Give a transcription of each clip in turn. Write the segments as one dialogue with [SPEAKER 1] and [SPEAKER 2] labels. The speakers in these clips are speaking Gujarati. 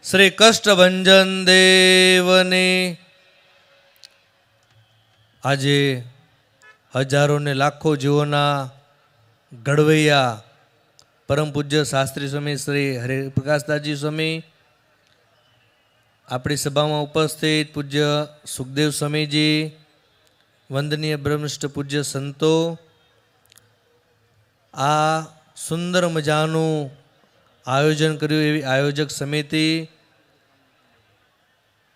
[SPEAKER 1] શ્રી કષ્ટભંજન દેવને આજે હજારો ને લાખો જીવોના ઘડવૈયા પરમ પૂજ્ય શાસ્ત્રી સ્વામી શ્રી હરિપ્રકાશદાસજી સ્વામી, આપણી સભામાં ઉપસ્થિત પૂજ્ય સુખદેવ સ્વામીજી, વંદનીય બ્રહ્મનિષ્ઠ પૂજ્ય સંતો, આ સુંદર મજાનું આયોજન કર્યું એવી આયોજક સમિતિ,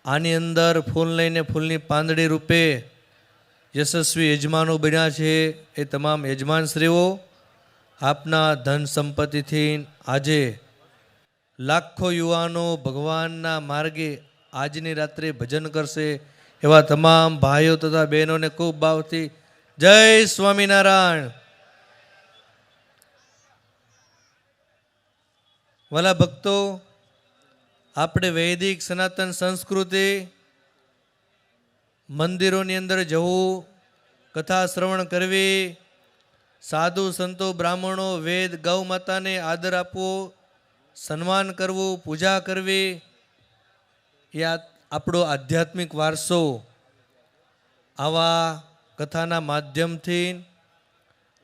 [SPEAKER 1] આની અંદર ફૂલ લઈને ફૂલની પાંદડી રૂપે યશસ્વી યજમાનો બન્યા છે એ તમામ યજમાનશ્રીઓ, આપના ધન સંપત્તિથી આજે લાખો યુવાનો ભગવાનના માર્ગે આજની રાત્રે ભજન કરશે એવા તમામ ભાઈઓ તથા બહેનોને ખૂબ ભાવથી જય સ્વામિનારાયણ. વાલા ભક્તો, આપણે વૈદિક સનાતન સંસ્કૃતિ, મંદિરોની અંદર જવું, કથા શ્રવણ કરવી, સાધુ સંતો બ્રાહ્મણો વેદ ગૌ માતાને આદર આપવો, સન્માન કરવું, પૂજા કરવી, એ આપણો આધ્યાત્મિક વારસો આવા કથાના માધ્યમથી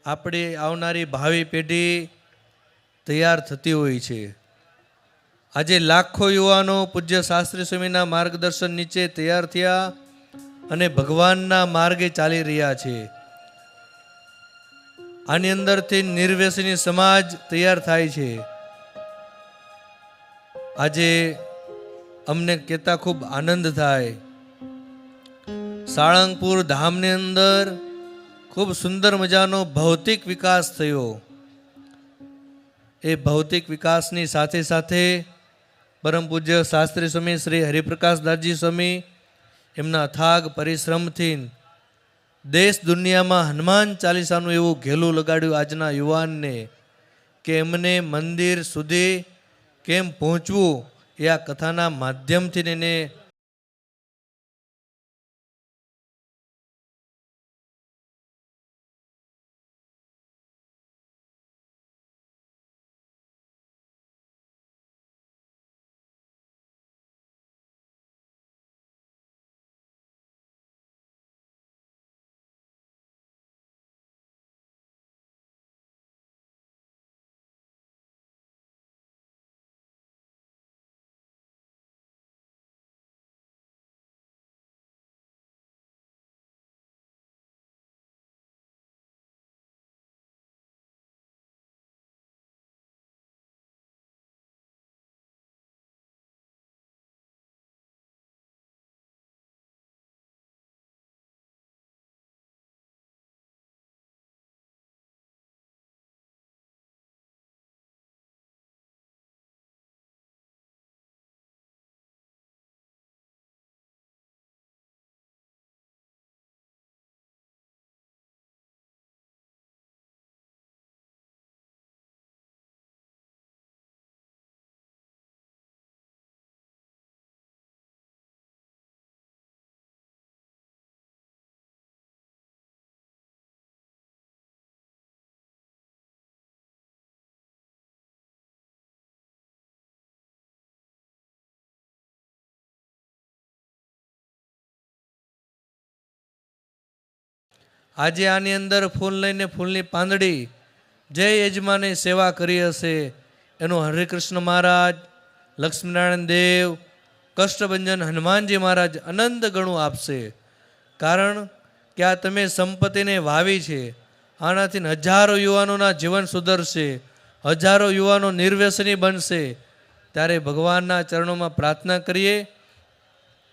[SPEAKER 1] આપણી આવનારી ભાવિ પેઢી તૈયાર થતી હોય છે. આજે લાખો યુવાનો પૂજ્ય શાસ્ત્રી સ્વામીના માર્ગદર્શન નીચે તૈયાર થયા અને ભગવાનના માર્ગે ચાલી રહ્યા છે. આની અંદરથી નિર્વ્યસની સમાજ તૈયાર થાય છે. આજે અમને કહેતા ખૂબ આનંદ થાય, સાળંગપુર ધામની અંદર ખૂબ સુંદર મજાનો ભૌતિક વિકાસ થયો. એ ભૌતિક વિકાસની સાથે સાથે પરમ પૂજ્ય શાસ્ત્રી સ્વામી શ્રી હરિપ્રકાશદાસજી સ્વામી એમના અથાગ પરિશ્રમથી દેશ દુનિયામાં હનુમાન ચાલીસાનું એવું ઘેલું લગાડ્યું આજના યુવાનને કે એમને મંદિર સુધી કેમ પહોંચવું એ આ કથાના માધ્યમથી એને આજે આની અંદર ફૂલ લઈને ફૂલની પાંદડી જે યજમાને સેવા કરી હશે એનું હરિકૃષ્ણ મહારાજ, લક્ષ્મીનારાયણ દેવ, કષ્ટભંજન હનુમાનજી મહારાજ અનંત ગણું આપશે. કારણ કે આ તમે સંપત્તિને વાવી છે. આનાથી હજારો યુવાનોના જીવન સુધરશે, હજારો યુવાનો નિર્વ્યસની બનશે. ત્યારે ભગવાનના ચરણોમાં પ્રાર્થના કરીએ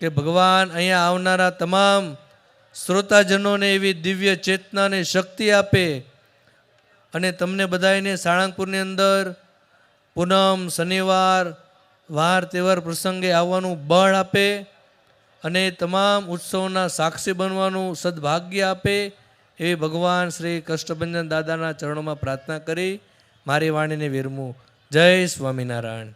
[SPEAKER 1] કે ભગવાન અહીંયા આવનારા તમામ શ્રોતાજનોને એવી દિવ્ય ચેતનાને શક્તિ આપે અને તમને બધાને સાળંગપુરની અંદર પૂનમ, શનિવાર, વાર તહેવાર પ્રસંગે આવવાનું બળ આપે અને તમામ ઉત્સવોના સાક્ષી બનવાનું સદભાગ્ય આપે એવી ભગવાન શ્રી કષ્ટભંજન દાદાના ચરણોમાં પ્રાર્થના કરી મારી વાણીને વિરમું. જય સ્વામિનારાયણ.